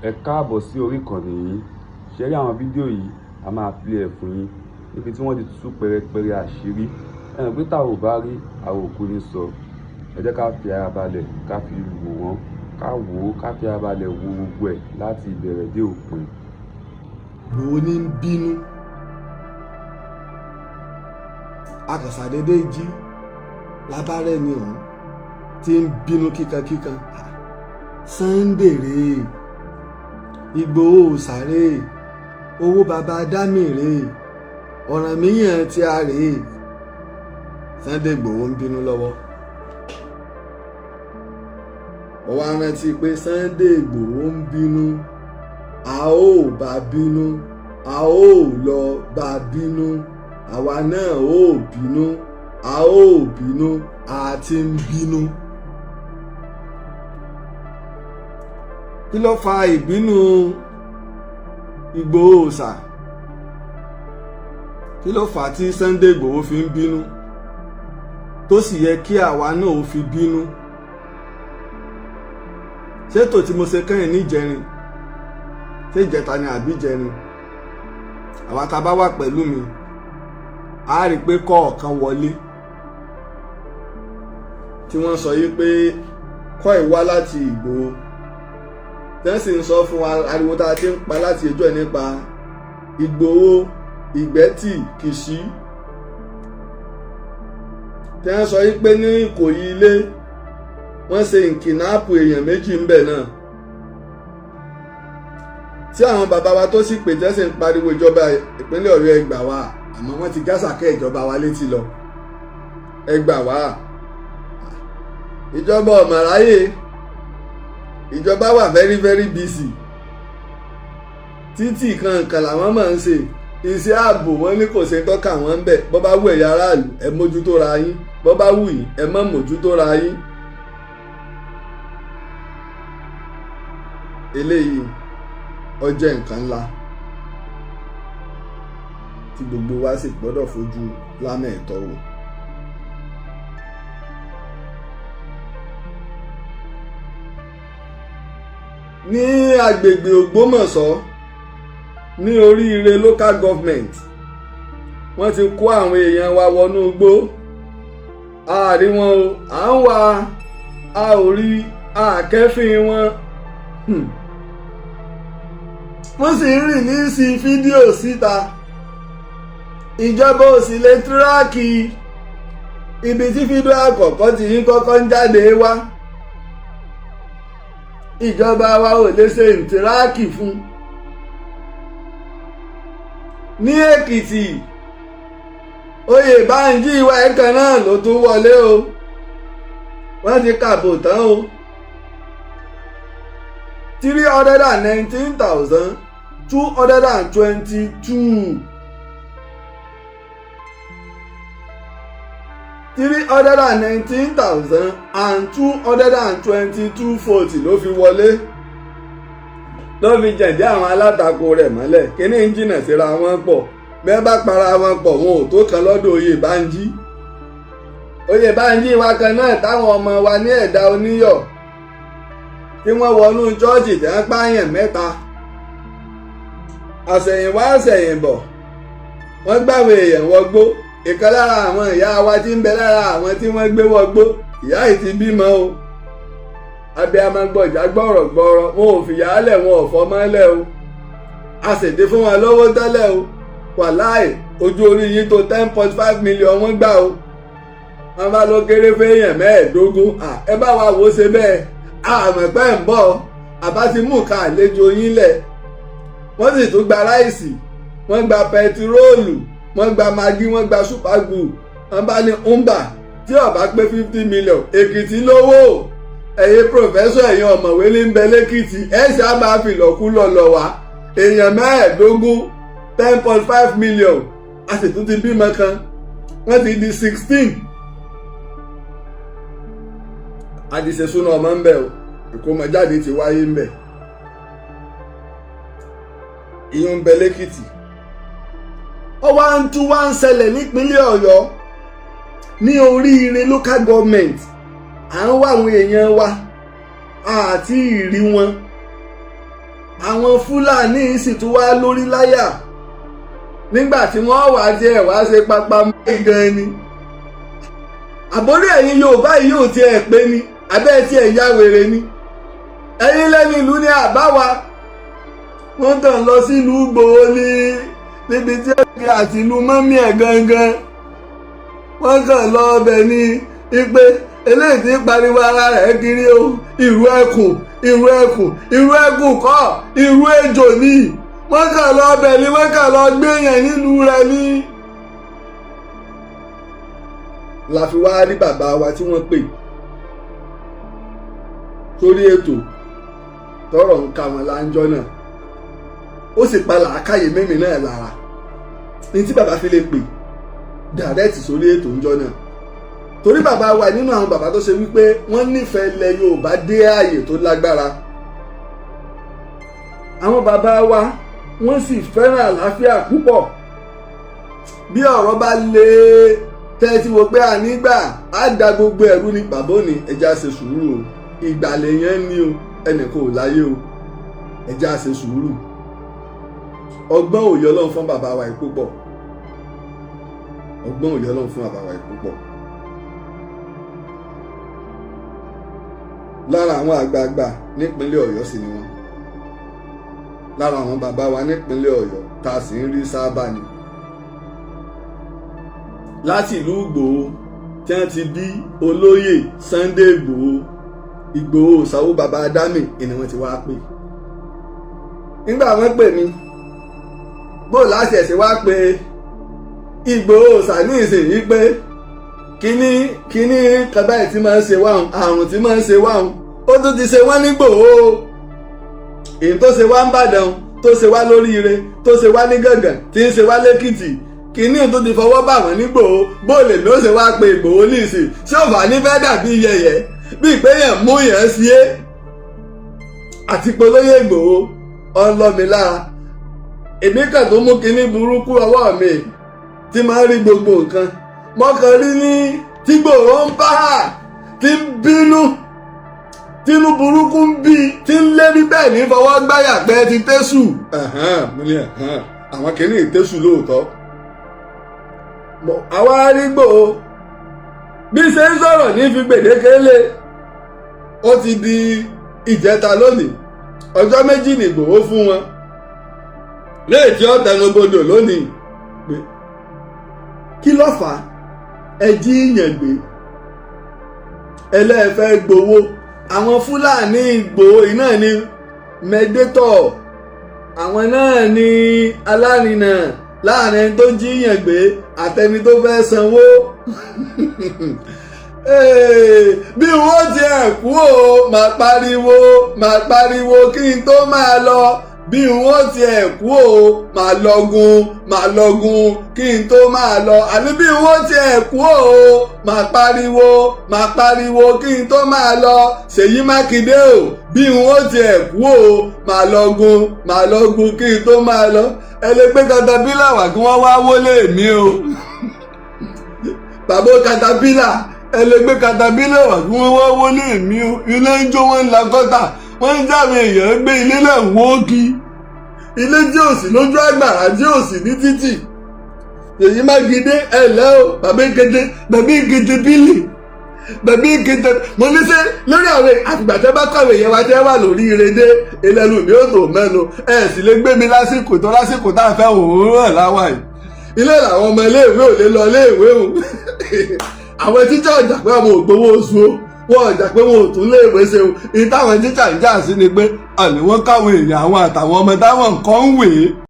Ẹ káàbọ̀ sí orí ìkànnì yìí. Ṣé rí àwọn fídíò yìí a máa play ẹ̀ fún yín níbi tí wọ́n ti tú pẹrẹpẹrẹ àṣírí. Ẹnu pé tá ò bá rí àwọn òkú ní sọ. Ẹ jẹ́ ká fi ara balẹ̀ ká fi wò wọ́n, ká wò ó, ká fi ara balẹ̀ wo gbogbo ẹ̀ láti ìbẹ̀rẹ̀ dé òpin. Ìgbòho ní ń bínú. Akànṣàdédé jí lábárẹ́ ni ọ̀hún tí ń bínú kíkankíkan. Sunday rèé, Ìgbòho sáré, owó baba dámì rèé, ọ̀ràn míyàn tí a rèé. Sunday Igboho ń bínú lọ́wọ́. Mo wá rántí pé Sunday Igboho ń bínú, a ó bá bínú, a ó lọ bá bínú, àwa náà ó bínú, a ó bínú, a ti ń bínú. Kí ló fa ìbínú Ìgbòho ṣá? Kí ló fà á tí Sunday Igboho fi ń bínú tó sì yẹ kí àwa náà ó fi bínú? Ṣètò tí mo ṣe kẹ́yìn níjẹrin, ṣé ìjẹta ni àbí jẹrin? Àwa tá a bá wà pẹ̀lú mi a rí i pé kọ̀ọ̀kan wọlé tí wọ́n sọ yìí pé kọ́ ìwá láti Ìgbòho. Tẹ́sí ń sọ fún wa ariwo tá a ti ń pa láti ẹjọ́ ẹ̀ nípa Ìgbòho, Ìgbẹ́tì, Kìṣí. Tẹ́ ń sọ yìí pé ní Ìkòyí ilé wọ́n ṣe ìkìnáàpù èèyàn méjì ń bẹ̀ náà. Tí àwọn bàbá wa tó sì pè tẹ́sí ń pariwo ìjọba ìpínlẹ̀ Ọ̀yọ́ ẹ gbà wá, àmọ́ wọ́n ti gásàkẹ́ ìjọba wa létí lọ. Ẹ gbà wá. Ìjọba ọ̀mọ̀ráyè. Ìjọba wà very very busy. Títì kankan làwọn máa ń ṣe. Iṣẹ́ ààbò wọn ní kò ṣe tọ́ka wọn ń bẹ̀. Bọ́ bá wù ẹ̀yà aráàlú ẹ mójútó ra yín. Bọ́ bá wù yín ẹ má mójútó ra yín. Eléyìí ó jẹ́ nǹkan ńlá tí gbogbo wa sì gbọ́dọ̀ fojú lámẹ̀tọ́ wò. Ní agbègbè Ògbómọ̀ṣọ́ ní oríire local government wọ́n ti kó àwọn èèyàn wa wọnú igbó. A rí wọn o, à ń wá, a ò rí, a kẹ́fìn wọn. Wọ́n sì ń rìn ní sí fídíò síta. Ìjọba ò sì lè tíráàkì ibi tí fídíò àkọ́kọ́ ti ń kọ́kọ́ ń jáde wá. Ìjọba wa ò lè ṣe ìtìráàkì fún. Ní Èkìtì, Oyèbánjí ìwà ẹ̀kan náà ló tún wọlé o. Wọ́n ti kàbò tán o. 319,222. 319,222 votes ló fi wọlé. Ló fi jẹ̀dí àwọn alátakò rẹ̀ mọ́lẹ̀. Kíní ń jìnnà síra wọn pọ̀. Bẹ́ẹ̀ bá para wọn pọ̀ wọn ò tó kan lọ́dọ̀ Oyèbánjí. Oyèbánjí wa kan náà táwọn ọmọ wa ní Ẹ̀dá Oníyọ̀ tí wọ́n wọnú chọ́ọ̀chì tí wọ́n pààyàn mẹ́ta. Àṣẹ̀yìnwá àṣẹ̀yìnbọ̀ wọ́n gbàwé èèyàn wọgbó. Ìkan lára àwọn ìyá wa tí ń bẹ lára àwọn tí wọ́n gbé wọgbó, ìyá yìí ti bímọ o. Abiyamọ gbọ̀jà gbọ̀rọ̀gbọ̀rọ̀, wọn ò fìyà lẹ̀, wọn ò fọmọ lẹ̀ o. A sì ti fún wọn lówó tẹ́lẹ̀ o. Wàláì ojú orí yìí tó 10.5 million wọ́n gbà o. Wọ́n bá ló kéré fẹ́yàn 15. Ẹ bá wa wò ó ṣe bẹ́ẹ̀. Àmọ̀ pẹ́ ń bọ̀, àbá ti mú ká àlejò yín lẹ̀. Wọ́n sì tún gba ráìsì, wọ́n gba pẹtiróòlù, wọ́n gba magí, wọ́n gba ṣùpàgù. Wọ́n bá ní ńbà tí ó bá pé 50 million. Èkìtì lówó. Ẹ̀yin pòfẹ́sọ̀ ẹ̀yin ọ̀mọ̀wé ní ń bẹ lẹ́kìtì. Ẹ ṣá máa fi lọ́kúlọ̀ lọ wá. Èèyàn 15, 10.5 million. A sì tún ti bímọ kan. Wọ́n ti di 16. Àdìsẹ́súná ọmọ ń bẹ o. Ìkómọjáde ti wáyé ń bẹ. Ìyún ń bẹ lẹ́kìtì. Ọwọ́ ń tún wá ń ṣẹlẹ̀ nípínlẹ̀ Ọ̀yọ́ ní oríire local government. À ń wá àwọn èèyàn wa àti ìrí wọn àwọn Fúlàní sì tún wá lórí láyà nígbà tí wọ́n wá tiẹ̀ wá ṣe pápá mọ́ gan ni àbórí ẹ̀yin Yorùbá yìí yóò tiẹ̀ pé ni abẹ́ tiẹ̀ ya wèrè ni ẹ̀yin lẹ́nu ìlú ní àbáwa wọ́n kàn lọ sílùú Ìgbòho níbi tí ẹ̀kẹ́ àti ìlú mọ́mí ẹ̀ gangan wọ́n kàn lọ ọbẹ̀ ní ipe eléyìí tí pariwo ara rẹ̀ kiri o ìrù ẹkùn kọ́ ìrù ejò ni wọ́n kàn lọ ọbẹ̀ ni wọ́n kàn lọ gbéyàn nílùú rẹ̀ ní. la fi wá rí bàbá wa tí wọ́n pè sórí ètò tọrọ ń ka wọn láńjọ náà ó sì pa làákàyè mímì náà lára ní tí bàbá fi lè pè dàrẹ́tì sórí ètò ńjọ náà torí bàbá wa nínú àwọn bàbá tó ṣe wípé wọ́n nífẹ̀ẹ́ ilẹ̀ Yorùbá dé ààyè tó lágbára àwọn bàbá wa wọ́n sì fẹ́ràn àlàáfíà púpọ̀ bí ọ̀rọ̀ bá lè tẹ́tí wo pé ànígbà á da gbogbo ẹ̀rú ní bàbá òní ẹja ṣe sùúrù o ìgbàlẹ̀ yẹn ní o ẹnìkan ò láyé o ẹja ṣe sùúrù ọgbọ́n òye Ọlọ́run fún bàbá wa yìí púpọ̀ ọgbọ́n òye Ọlọ́run fún bàbá wa yìí púpọ̀ lára àwọn àgbààgbà nípínlẹ̀ Ọ̀yọ́ sì ni wọ́n lára àwọn bàbá wa nípínlẹ̀ Ọ̀yọ́ tá a sì ń rí sábà ni láti ìlú Ìgbòho tí wọ́n ti bí olóyè Sunday Igboho Ṣàwó bàbá Adámì ni wọ́n ti wá pè nígbà wọ́n pè mí bó láti ẹ̀sìn wá pé Ìgbòho sàní ìsìn yìí pé kíní kábàáyì tí máa ń ṣe wáhùn àrùn tí máa ń ṣe wáhùn ó tún ti ṣe wọ́n nígbòho èyí tó ṣe wá ń bàdàn tó ṣe wá lóríire tó ṣe wá ní gàngàn tí ń ṣe wá lẹ́kìtì kíní tó ti fọwọ́ bà wọ́n nígbòho bóòlè ló ṣe wá pé Ìgbòho ní ìsìn ṣé ò bá ní fẹ́ dàbí yẹ̀yẹ́ bí ìpéyàn mú yẹn sí é àti polóyè Ìgbòho ọlọ́mi lára èmi kàn tó mú kíní burúkú ọwọ́ mi tí máa ń rí gbogbo nǹkan mọ́kàn rí ní tí Ìgbòho ń bá tí ń bínú tínú burúkú ń bí tí ń lérí bẹ́ẹ̀ ní fọwọ́ gbáyà pé ti tẹ́sù àwọn kìíní tẹ́sù lóòótọ́ àwa rí Ìgbòho bí ṣe ń sọ̀rọ̀ ní fi gbèdéke lé ó ti di ìjẹta lónìí ọjọ́ méjì ní Ìgbòho fún wọn léètí ọ̀tẹnubodò lónìí pé kí ló fà á ẹ jí yàn gbé ẹlẹ́ẹ̀fẹ́ gbowó àwọn Fúlàní Ìgbòho iná ní mẹ́dẹ́tọ̀ àwọn náà ní alárinà láàrin ẹni tó jíyàn gbé àtẹni tó fẹ́ sanwó bí wọ́n ti ẹ̀ kú o máa pariwo kí n tó máa lọ bí wọ́n ti ẹ̀ kú o máa lọ́gun kí n tó máa lọ àní bí wọ́n ti ẹ̀ kú o máa pariwo kí n tó máa lọ Ṣèyí Mákindé o bí wọ́n ti ẹ̀ kú o máa lọ́gun kí n tó máa lọ ẹlẹgbẹ́ katapila wà kí wọ́n wá wọlé mi o bàbá katapila ẹlẹgbẹ́ katapila wà kí wọ́n wá wọlé mi o ilé ń jó wọn la gọ́tà wọ́n ń jáwé èèyàn gbé ilé náà wọ́n kí ilé tí ò sí lójú àgbàrá tí ò sí ní títì Ṣèyí Mákindé ẹ̀lẹ́ o bàbá ìkété bílì bàbá ìkété mo ní sẹ́ lórí àwọn àtìgbà tẹ́ bá kọ̀wé yẹn wá tẹ́ wà lórí ìrèdè ìlẹ́nu mi ò tó mẹ́nu ẹ̀ sì lè gbé mi lásìkò tá a fẹ́ òwúrọ̀ láwà yìí ilé làwọn ọmọ iléèwé ò lè lọ iléèwé o àwọn tíjà ọjà pé àwọn ò gbowó oṣù o wọn ọjà pé wọn ò tún léèwé ṣe o ìtàwọn tíjà ń jà sí ni pé àní wọn káwọn èèyàn àwọn àtàwọn ọmọ táwọn nǹkan ń wèé